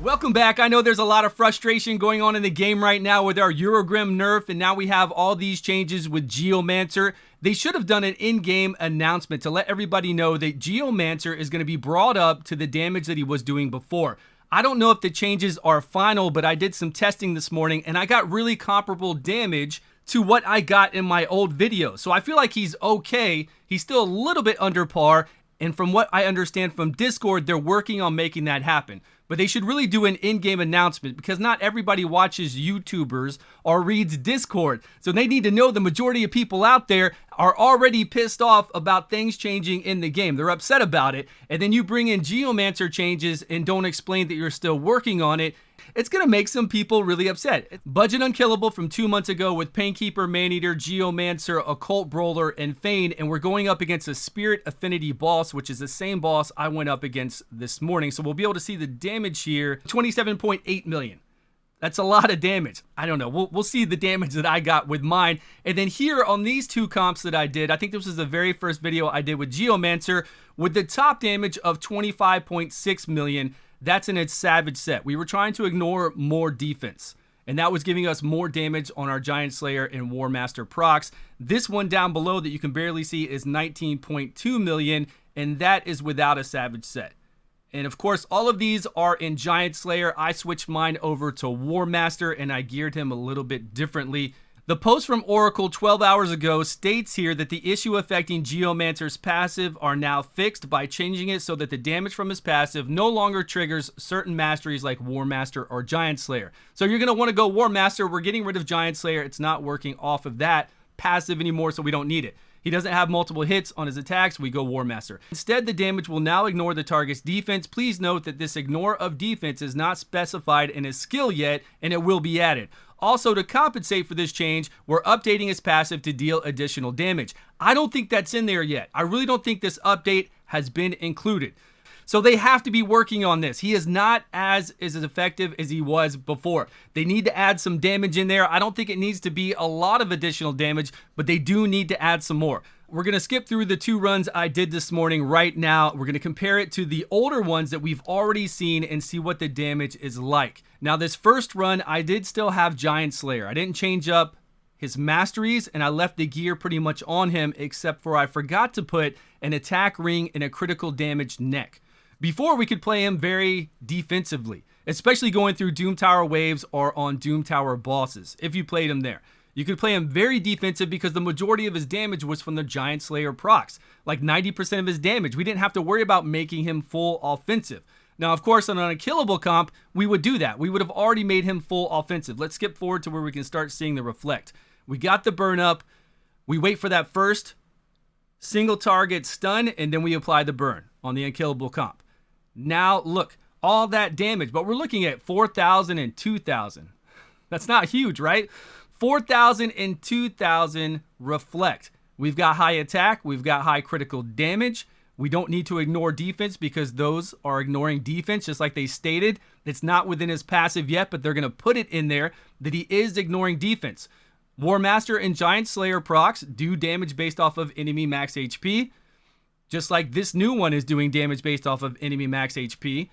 Welcome back. I know there's a lot of frustration going on in the game right now with our Eurogrim nerf, and now we have all these changes with Geomancer. They should have done an in-game announcement to let everybody know that Geomancer is going to be brought up to the damage that he was doing before. I don't know if the changes are final, but I did some testing this morning, and I got really comparable damage to what I got in my old video. So I feel like he's okay. He's still a little bit under par, and from what I understand from Discord, they're working on making that happen. But they should really do an in-game announcement because not everybody watches YouTubers or reads Discord. So they need to know the majority of people out there are already pissed off about things changing in the game. They're upset about it. And then you bring in Geomancer changes and don't explain that you're still working on it. It's going to make some people really upset. Budget Unkillable from 2 months ago with Painkeeper, Maneater, Geomancer, Occult Brawler, and Fane. And we're going up against a Spirit Affinity boss, which is the same boss I went up against this morning. So we'll be able to see the damage here, 27.8 million. That's a lot of damage. I don't know. We'll see the damage that I got with mine. And then here on these two comps that I did, I think this was the very first video I did with Geomancer, with the top damage of 25.6 million. That's in its Savage set. We were trying to ignore more defense, and that was giving us more damage on our Giant Slayer and War Master procs. This one down below that you can barely see is 19.2 million, and that is without a Savage set. And of course, all of these are in Giant Slayer. I switched mine over to War Master, and I geared him a little bit differently. The post from Oracle 12 hours ago states here that the issue affecting Geomancer's passive are now fixed by changing it so that the damage from his passive no longer triggers certain masteries like War Master or Giant Slayer. So you're going to want to go War Master. We're getting rid of Giant Slayer. It's not working off of that passive anymore, so we don't need it. He doesn't have multiple hits on his attacks. We go War Master. Instead, the damage will now ignore the target's defense. Please note that this ignore of defense is not specified in his skill yet, and it will be added. Also, to compensate for this change, we're updating his passive to deal additional damage. I don't think that's in there yet. I really don't think this update has been included. So they have to be working on this. He is not as effective as he was before. They need to add some damage in there. I don't think it needs to be a lot of additional damage, but they do need to add some more. We're going to skip through the two runs I did this morning right now. We're going to compare it to the older ones that we've already seen and see what the damage is like. Now, this first run, I did still have Giant Slayer. I didn't change up his masteries, and I left the gear pretty much on him, except for I forgot to put an attack ring and a critical damage neck. Before, we could play him very defensively, especially going through Doom Tower waves or on Doom Tower bosses, if you played him there. You could play him very defensive because the majority of his damage was from the Giant Slayer procs. Like 90% of his damage. We didn't have to worry about making him full offensive. Now, of course, on an Unkillable comp, we would do that. We would have already made him full offensive. Let's skip forward to where we can start seeing the reflect. We got the burn up. We wait for that first single target stun, and then we apply the burn on the Unkillable comp. Now, look, all that damage, but we're looking at 4,000 and 2,000. That's not huge, right? 4,000 and 2,000 reflect. We've got high attack. We've got high critical damage. We don't need to ignore defense because those are ignoring defense, just like they stated. It's not within his passive yet, but they're going to put it in there that he is ignoring defense. War Master and Giant Slayer procs do damage based off of enemy max HP. Just like this new one is doing damage based off of enemy max HP.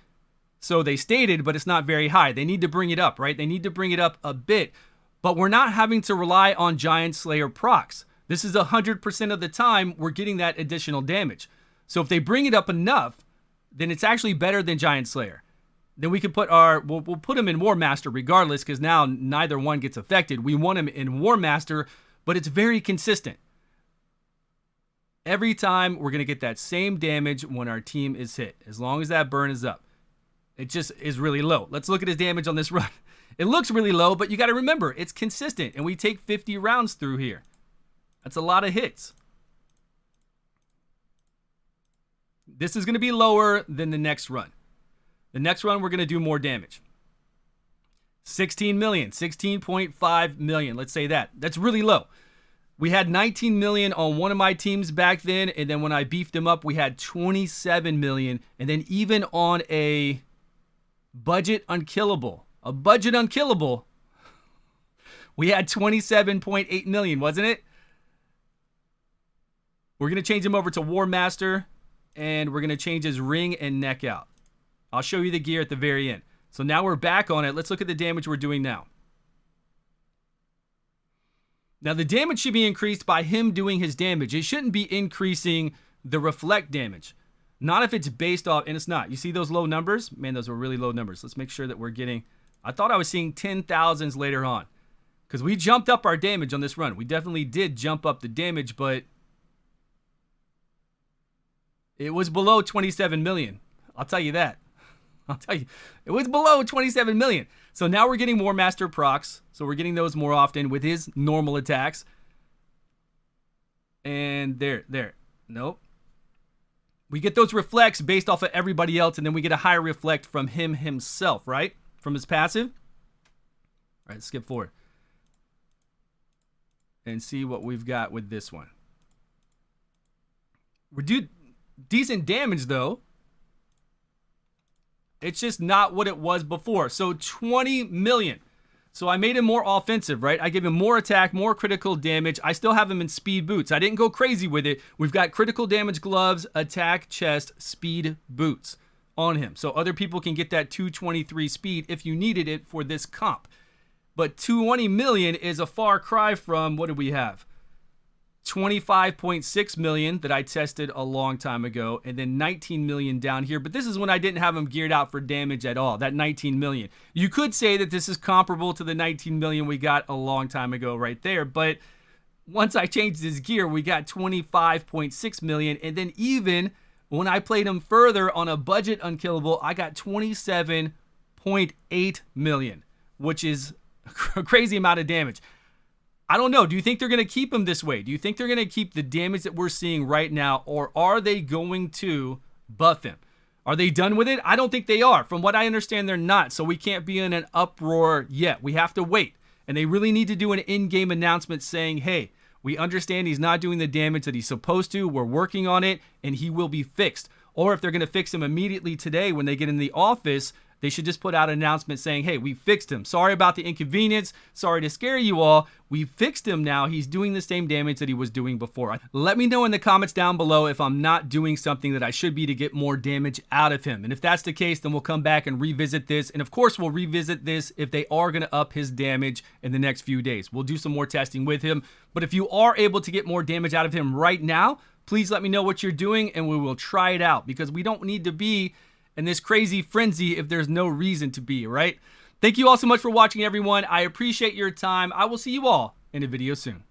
So they stated, but it's not very high. They need to bring it up, right? They need to bring it up a bit. But we're not having to rely on Giant Slayer procs. This is 100% of the time we're getting that additional damage. So if they bring it up enough, then it's actually better than Giant Slayer. Then we can put we'll put him in War Master regardless, because now neither one gets affected. We want him in War Master, but it's very consistent. Every time we're going to get that same damage when our team is hit, as long as that burn is up. It just is really low. Let's look at his damage on this run. It looks really low, but you got to remember, it's consistent, and we take 50 rounds through here. That's a lot of hits. This is going to be lower than the next run. The next run, we're going to do more damage. 16 million, 16.5 million. Let's say that. That's really low. We had 19 million on one of my teams back then, and then when I beefed them up, we had 27 million. And then even on a budget unkillable, we had 27.8 million, wasn't it? We're going to change him over to War Master, and we're going to change his ring and neck out. I'll show you the gear at the very end. So now we're back on it. Let's look at the damage we're doing now. Now the damage should be increased by him doing his damage. It shouldn't be increasing the reflect damage. Not if it's based off, and it's not. You see those low numbers? Man, those were really low numbers. Let's make sure that we're getting, I thought I was seeing 10,000s later on. Because we jumped up our damage on this run. We definitely did jump up the damage, but it was below 27 million. I'll tell you that. I'll tell you. It was below 27 million. So now we're getting more master procs. So we're getting those more often with his normal attacks. And there. Nope. We get those reflects based off of everybody else, and then we get a higher reflect from him himself, right? From his passive. All right, let's skip forward. And see what we've got with this one. We do decent damage, though. It's just not what it was before. So 20 million. So I made him more offensive, right? I gave him more attack, more critical damage. I still have him in speed boots. I didn't go crazy with it. We've got critical damage gloves, attack, chest, speed boots on him. So other people can get that 223 speed if you needed it for this comp. But 20 million is a far cry from, what do we have? 25.6 million that I tested a long time ago, and then 19 million down here. But this is when I didn't have him geared out for damage at all, that 19 million. You could say that this is comparable to the 19 million we got a long time ago right there, but once I changed his gear, we got 25.6 million, and then even when I played him further on a budget unkillable, I got 27.8 million, which is a crazy amount of damage. I don't know. Do you think they're going to keep him this way? Do you think they're going to keep the damage that we're seeing right now, or are they going to buff him? Are they done with it? I don't think they are. From what I understand, they're not. So we can't be in an uproar yet. We have to wait. And they really need to do an in-game announcement saying, hey, we understand he's not doing the damage that he's supposed to. We're working on it, and he will be fixed. Or if they're going to fix him immediately today when they get in the office, they should just put out an announcement saying, hey, we fixed him. Sorry about the inconvenience. Sorry to scare you all. We fixed him now. He's doing the same damage that he was doing before. Let me know in the comments down below if I'm not doing something that I should be to get more damage out of him. And if that's the case, then we'll come back and revisit this. And of course, we'll revisit this if they are going to up his damage in the next few days. We'll do some more testing with him. But if you are able to get more damage out of him right now, please let me know what you're doing and we will try it out, because we don't need to be in this crazy frenzy if there's no reason to be, right? Thank you all so much for watching, everyone. I appreciate your time. I will see you all in a video soon.